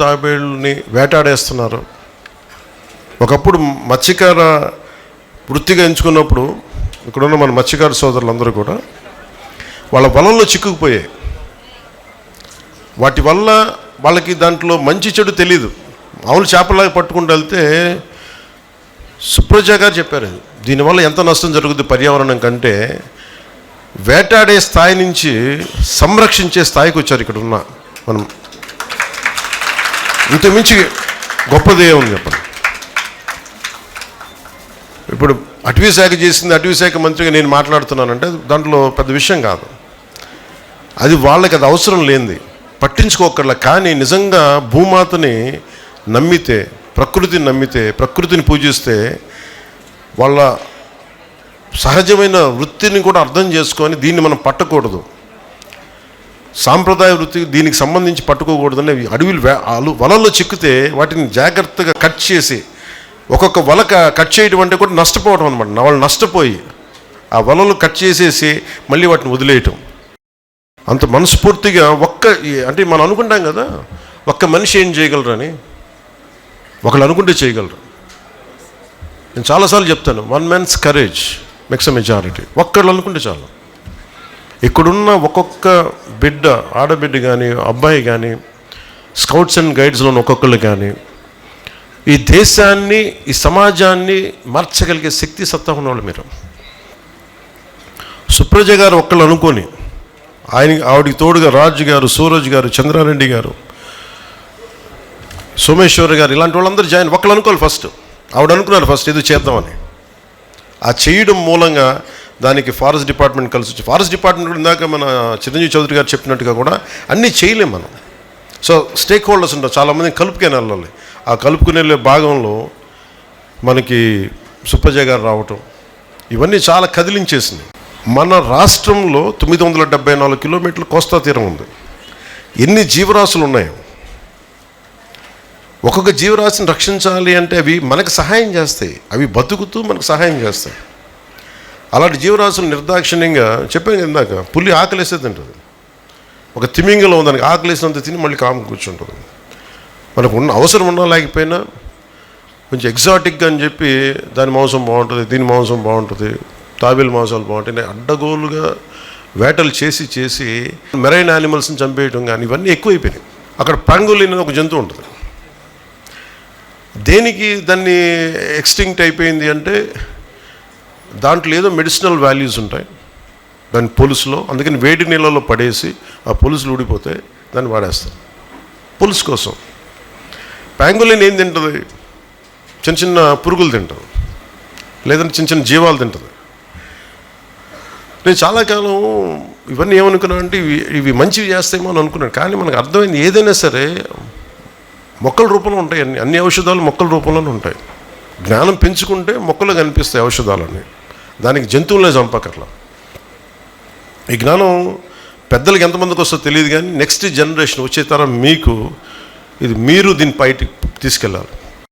తాబేళ్ళని వేటాడేస్తున్నారు. ఒకప్పుడు మత్స్యకార వృత్తిగా ఎంచుకున్నప్పుడు ఇక్కడున్న మన మత్స్యకార సోదరులందరూ కూడా వాళ్ళ వలల్లో చిక్కుకుపోయాయి. వాటి వల్ల వాళ్ళకి దాంట్లో మంచి చెడు తెలీదు. మామూలు చేపలాగా పట్టుకుంటూ వెళ్తే సుప్రజ గారు చెప్పారు, దీనివల్ల ఎంత నష్టం జరుగుతుంది పర్యావరణం కంటే వేటాడే స్థాయి నుంచి సంరక్షించే స్థాయికి వచ్చారు ఇక్కడ ఉన్న మనం. ఇంతకుమించి గొప్పదే ఉంది చెప్పండి. ఇప్పుడు అటవీ శాఖ చేసింది, అటవీ శాఖ మంత్రిగా నేను మాట్లాడుతున్నానంటే దాంట్లో పెద్ద విషయం కాదు. అది వాళ్ళకి అది అవసరం లేనిది, పట్టించుకోకర్లా. కానీ నిజంగా భూమాతని నమ్మితే, ప్రకృతిని నమ్మితే, ప్రకృతిని పూజిస్తే వాళ్ళ సహజమైన వృత్తిని కూడా అర్థం చేసుకొని దీన్ని మనం పట్టకూడదు, సాంప్రదాయ వృత్తి దీనికి సంబంధించి పట్టుకోకూడదని అడవులు వలల్లో చిక్కితే వాటిని జాగ్రత్తగా కట్ చేసి, ఒక్కొక్క వల కట్ చేయడం అంటే కూడా నష్టపోవడం అనమాట. వాళ్ళు నష్టపోయి ఆ వలలు కట్ చేసేసి మళ్ళీ వాటిని వదిలేయటం. అంత మనస్ఫూర్తిగా అంటే మనం అనుకుంటాం కదా, ఒక్క మనిషి ఏం చేయగలరని. ఒకళ్ళు అనుకుంటే చేయగలరు. నేను చాలాసార్లు చెప్తాను, one man's courage makes a majority. ఒక్కళ్ళు అనుకుంటే చాలు. ఇక్కడున్న ఒక్కొక్క బిడ్డ, ఆడబిడ్డ కానీ అబ్బాయి కానీ, స్కౌట్స్ అండ్ గైడ్స్లో ఒక్కొక్కళ్ళు కానీ ఈ దేశాన్ని, ఈ సమాజాన్ని మార్చగలిగే శక్తి సత్తా ఉన్నవాళ్ళు మీరు. సుప్రజ గారు ఒక్కళ్ళు అనుకొని ఆవిడికి తోడుగా రాజు గారు, సూరజ్ గారు, చంద్రారెడ్డి గారు, సోమేశ్వర్ గారు, ఇలాంటి వాళ్ళందరూ ఒక్కళ్ళు అనుకోవాలి. ఫస్ట్ ఆవిడ అనుకున్నారు ఫస్ట్ ఏదో చేద్దామని. ఆ చేయడం మూలంగా దానికి ఫారెస్ట్ డిపార్ట్మెంట్ కలిసి వచ్చి, ఫారెస్ట్ డిపార్ట్మెంట్ కూడా ఇందాక మన చిరంజీవి చౌదరి గారు చెప్పినట్టుగా కూడా అన్నీ చేయలేం మనం. సో స్టేక్ హోల్డర్స్ ఉంటారు, చాలామంది కలుపుకొని వెళ్ళాలి. ఆ కలుపుకుని వెళ్ళే భాగంలో మనకి సుప్రజ గారు రావటం ఇవన్నీ చాలా కదిలించేసింది. మన రాష్ట్రంలో 974 కిలోమీటర్ల కోస్తా తీరం ఉంది. ఎన్ని జీవరాశులు ఉన్నాయి. ఒక్కొక్క జీవరాశిని రక్షించాలి అంటే అవి మనకు సహాయం చేస్తాయి, అవి బతుకుతూ మనకు సహాయం చేస్తాయి. అలాంటి జీవరాశులు నిర్దాక్షిణ్యంగా చెప్పాను ఇందాక, పులి ఆకలేస్తే తింటుంది. ఒక తిమింగలం దానికి ఆకలేసినంత తిని మళ్ళీ కాము కూర్చుంటుంది. మనకు ఉన్న అవసరం ఉన్నా లేకపోయినా కొంచెం ఎగ్జాటిక్గా అని చెప్పి దాని మాంసం బాగుంటుంది, దీని మాంసం బాగుంటుంది, తాబేలు మాంసాలు బాగుంటాయి, అడ్డగోలుగా వేటలు చేసి చేసి మెరైన్ యానిమల్స్ని చంపేయటం కానీ ఇవన్నీ ఎక్కువైపోయినాయి. అక్కడ పాంగోలిన్ అని ఒక జంతువు ఉంటుంది. దేనికి దాన్ని ఎక్స్టింక్ట్ అయిపోయింది అంటే దాంట్లో ఏదో మెడిసినల్ వాల్యూస్ ఉంటాయి దాని పులుసులో. అందుకని వేడి నీళ్ళలో పడేసి ఆ పులుసులు ఊడిపోతే దాన్ని వాడేస్తారు పులుసు కోసం. పాంగోలిన్ ఏం తింటుంది? చిన్న చిన్న పురుగులు తింటుంది, లేదంటే చిన్న చిన్న జీవాలు తింటుంది. నేను చాలా కాలం ఇవన్నీ ఏమనుకున్నాను అంటే ఇవి మంచివి చేస్తాయేమో అని అనుకున్నాను. కానీ మనకు అర్థమైంది ఏదైనా సరే మొక్కల రూపంలో ఉంటాయి. అన్ని ఔషధాలు మొక్కల రూపంలోనే ఉంటాయి. జ్ఞానం పెంచుకుంటే మొక్కలు కనిపిస్తాయి ఔషధాలన్నీ. దానికి జంతువులనే చంపకర్లా. ఈ జ్ఞానం పెద్దలకు ఎంతమందికి వస్తుందో తెలియదు, కానీ నెక్స్ట్ జనరేషన్ వచ్చే తరం మీకు ఇది మీరు దీన్ని బయటికి తీసుకెళ్ళాలి.